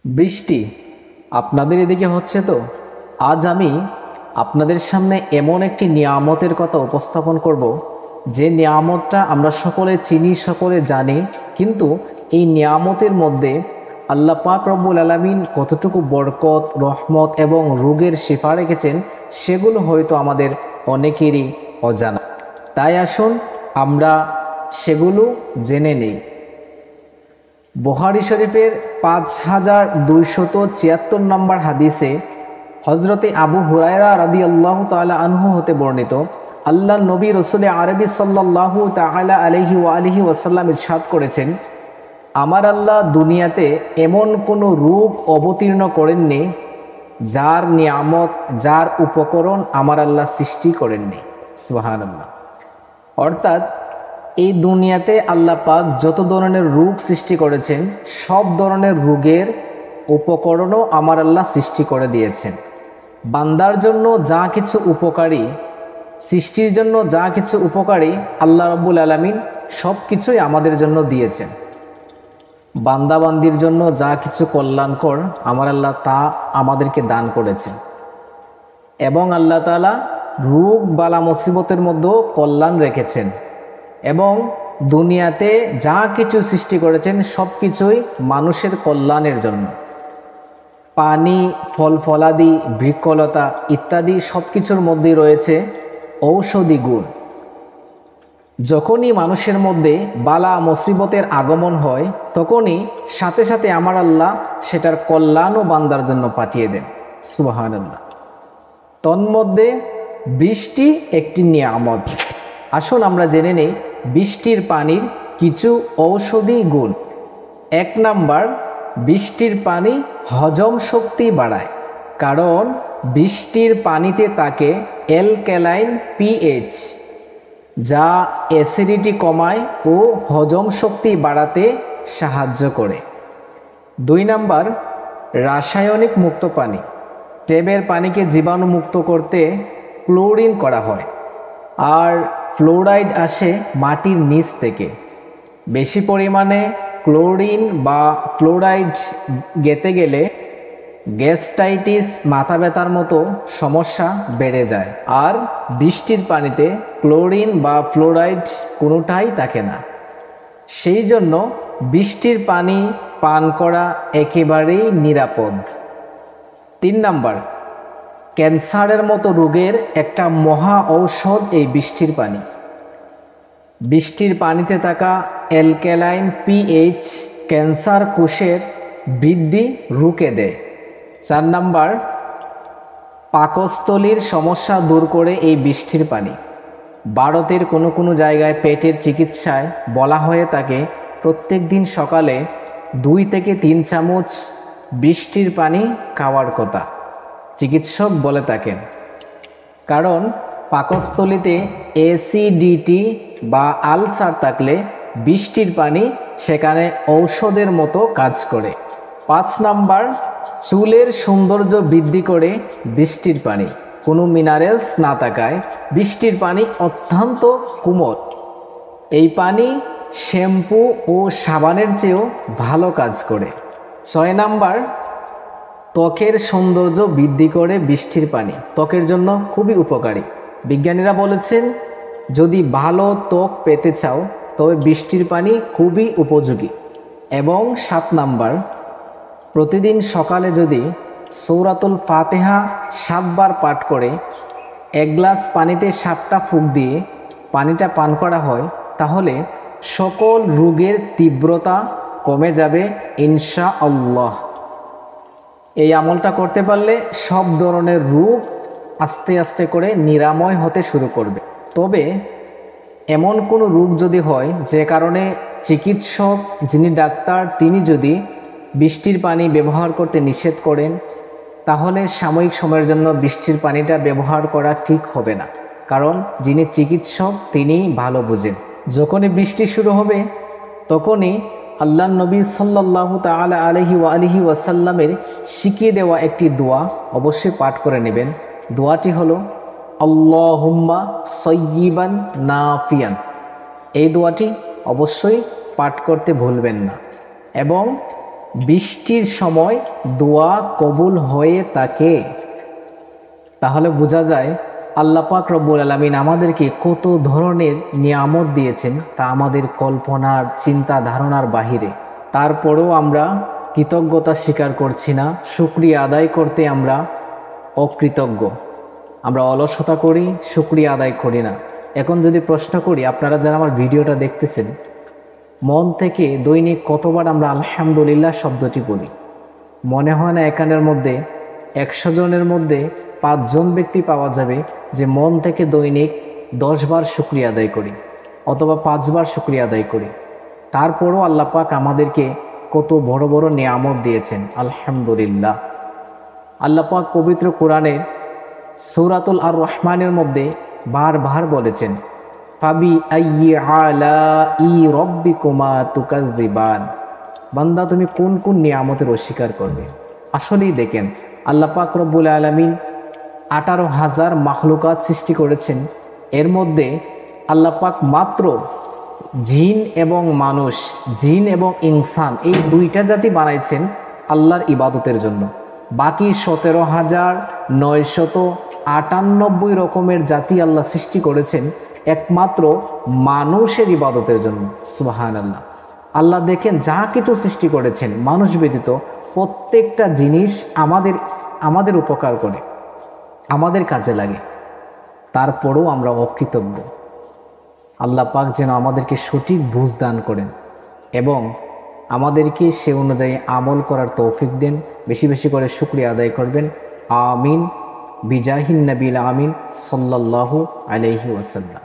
বৃষ্টি আপনাদের এদিকে হচ্ছে তো? আজ আমি আপনাদের সামনে এমন একটি নিয়ামতের কথা উপস্থাপন করব, যে নিয়ামতটা আমরা সকলে চিনি, সকলে জানি, কিন্তু এই নিয়ামতের মধ্যে আল্লাহ পাক রব্বুল আলামিন কতটুকু বরকত, রহমত এবং রোগের শিফা রেখেছেন সেগুলো হয়তো আমাদের অনেকেরই অজানা। তাই আসুন আমরা সেগুলো জেনে নিই। বুখারী শরীফের 5276 নম্বর হাদিসে হজরতে আবু হুরায়রা রাদিয়াল্লাহু তাআলা আনহু হতে বর্ণিত, আল্লাহ নবী রসুল আরবি সাল্লাল্লাহু তাআলা আলাইহি ওয়া আলিহি ওয়াসাল্লাম ইরশাদ করেছেন, আমার আল্লাহ দুনিয়াতে এমন কোনো রূপ অবতীর্ণ করেননি যার নিয়ামত, যার উপকরণ আমার আল্লাহ সৃষ্টি করেননি। সুবহানাল্লাহ। অর্থাৎ এই দুনিয়াতে আল্লাহ পাক যত ধরনের রোগ সৃষ্টি করেছেন, সব ধরনের রোগের উপকরণও আমার আল্লাহ সৃষ্টি করে দিয়েছেন। বান্দার জন্য যা কিছু উপকারী, সৃষ্টির জন্য যা কিছু উপকারী, আল্লাহ রাব্বুল আলামিন সব কিছুই আমাদের জন্য দিয়েছেন। বান্দাবান্দির জন্য যা কিছু কল্যাণকর আমার আল্লাহ তা আমাদেরকে দান করেছেন, এবং আল্লাহ তাআলা রোগ বালা মুসিবতের মধ্যেও কল্যাণ রেখেছেন, এবং দুনিয়াতে যা কিছু সৃষ্টি করেছেন সব কিছুই মানুষের কল্যাণের জন্য। পানি, ফল ফলাদি, বৃক্ষলতা ইত্যাদি সব কিছুর মধ্যেই রয়েছে ঔষধি গুণ। যখনই মানুষের মধ্যে বালা মুসিবতের আগমন হয়, তখনই সাথে সাথে আমার আল্লাহ সেটার কল্যাণও বান্দার জন্য পাঠিয়ে দেন। সুবহানাল্লাহ। তন্মধ্যে বৃষ্টি একটি নিয়ামত। আসুন আমরা জেনে নেই বৃষ্টির পানির কিছু ঔষধি গুণ। 1 নাম্বার, বৃষ্টির পানি হজম শক্তি বাড়ায়, কারণ বৃষ্টির পানিতে থাকে অ্যালকালাইন পিএইচ, যা অ্যাসিডিটি কমায় ও হজম শক্তি বাড়াতে সাহায্য করে। 2 নাম্বার, রাসায়নিক মুক্ত পানি। ট্যাপের পানিকে জীবাণুমুক্ত করতে ক্লোরিন করা হয়, আর ফ্লোরাইড আসে মাটির নিচ থেকে। বেশি পরিমাণে ক্লোরিন বা ফ্লোরাইড গেতে গেলে গ্যাস্ট্রাইটিস, মাথা ব্যথার মতো সমস্যা বেড়ে যায়। আর বৃষ্টির পানিতে ক্লোরিন বা ফ্লোরাইড কোনোটাই থাকে না। সেই জন্য বৃষ্টির পানি পান করা একেবারেই নিরাপদ। 3 নাম্বার, ক্যান্সারের মতো রোগের একটা মহা ঔষধ এই বৃষ্টির পানি। বৃষ্টির পানিতে থাকা অ্যালকালাইন পিএইচ ক্যান্সার কোষের বৃদ্ধি রুখে দেয়। 4 নাম্বার, পাকস্থলীর সমস্যা দূর করে এই বৃষ্টির পানি। ভারতের কোনো কোনো জায়গায় পেটের চিকিৎসায় বলা হয়ে থাকে প্রত্যেক দিন সকালে 2 থেকে 3 চামচ বৃষ্টির পানি খাওয়ার কথা চিকিৎসক বলে থাকেন, কারণ পাকস্থলীতে অ্যাসিডিটি বা আলসার থাকলে বৃষ্টির পানি সেখানে ঔষধের মতো কাজ করে। 5 নাম্বার, চুলের সৌন্দর্য বৃদ্ধি করে বৃষ্টির পানি। কোনো মিনারেলস না থাকায় বৃষ্টির পানি অত্যন্ত কোমল। এই পানি শ্যাম্পু ও সাবানের চেয়েও ভালো কাজ করে। 6 নাম্বার, ত্বকের সৌন্দর্য বৃদ্ধি করে বৃষ্টির পানি। ত্বকের জন্য খুবই উপকারী। বিজ্ঞানীরা বলেছেন, যদি ভালো ত্বক পেতে চাও তবে বৃষ্টির পানি খুবই উপযোগী। এবং 7 নাম্বার, প্রতিদিন সকালে যদি সূরাতুল ফাতিহা 7 বার পাঠ করে 1 গ্লাস পানিতে 7টা ফুঁক দিয়ে পানিটা পান করা হয়, তাহলে সকল রোগের তীব্রতা কমে যাবে ইনশাআল্লাহ। এই আমলটা করতে পারলে সব ধরনের রোগ আস্তে আস্তে করে নিরাময় হতে শুরু করবে। তবে এমন কোনো রোগ যদি হয় যে কারণে চিকিৎসক, যিনি ডাক্তার, তিনি যদি বৃষ্টির পানি ব্যবহার করতে নিষেধ করেন, তাহলে সাময়িক সময়ের জন্য বৃষ্টির পানিটা ব্যবহার করা ঠিক হবে না, কারণ যিনি চিকিৎসক তিনি ভালো বুঝেন। যখনই বৃষ্টি শুরু হবে তখনই আল্লাহ নবী সাল্লাল্লাহু তাআলা আলাইহি ওয়া আলিহি ওয়াসাল্লামের শিখিয়ে দেওয়া একটি দোয়া অবশ্যই পাঠ করে নেবেন। দোয়াটি হলো আল্লাহুম্মা সাইয়্যিবান নাফিয়ান। এই দোয়াটি অবশ্যই পাঠ করতে ভুলবেন না। এবং বৃষ্টির সময় দোয়া কবুল হয়ে থাকে। তাহলে বোঝা যায় আল্লাহ পাক রব্বুল আলামিন আমাদেরকে কত ধরনের নিয়ামত দিয়েছেন, তা আমাদের কল্পনার চিন্তা ধারণার বাহিরে। তারপরেও আমরা কৃতজ্ঞতা স্বীকার করছি না, শুকরিয়া আদায় করতে আমরা অকৃতজ্ঞ। আমরা অলসতা করি, শুকরিয়া আদায় করি না। এখন যদি প্রশ্ন করি, আপনারা যারা আমার ভিডিওটা দেখতেছেন, মন থেকে দৈনিক কতবার আমরা আলহামদুলিল্লাহ শব্দটি বলি? মনে হয় না এখানের মধ্যে 100 জনের মধ্যে 5 জন ব্যক্তি পাওয়া যাবে যে মন থেকে দৈনিক 10 বার শুকরিয়া আদায় করি অথবা 5 বার শুকরিয়া আদায় করি। তারপরও আল্লাহ পাক আমাদেরকে কত বড় বড় নিয়ামত দিয়েছেন, আলহামদুলিল্লাহ। আল্লাহ পাক পবিত্র কোরআনে সূরাতুল আর রহমানের মধ্যে বারবার বলেছেন, ফাবি আইয়ি আলাই রব্বিকুমা তুকাযযিবান। বান্দা, তুমি কোন কোন নিয়ামতের অস্বীকার করবে? আসলেই দেখেন, আল্লাহ পাক রব্বুল আলামিন 18,000 মাখলুকাত সৃষ্টি করেছেন। এর মধ্যে আল্লাহ পাক মাত্র জিন এবং মানুষ, জিন এবং ইনসান, এই দুইটা জাতি বানাইছেন আল্লাহর ইবাদতের জন্য। বাকি 17,998 রকমের জাতি আল্লাহ সৃষ্টি করেছেন একমাত্র মানুষের ইবাদতের জন্য। সুবহানাল্লাহ। আল্লাহ দেখেন, যা কিছু সৃষ্টি করেছেন মানুষ ব্যতীত, প্রত্যেকটা জিনিস আমাদের উপকার করে, আমাদের কাজে লাগে। তারপরেও আমরা অকৃতজ্ঞ। আল্লাহ পাক যেন আমাদেরকে সঠিক বুঝ দান করেন এবং আমাদেরকে সে অনুযায়ী আমল করার তৌফিক দেন। বেশি বেশি করে শুকরিয়া আদায় করবেন। আমিন। বিজাহিন নবীল আমিন সাল্লাল্লাহু আলাইহি ওয়াসাল্লাম।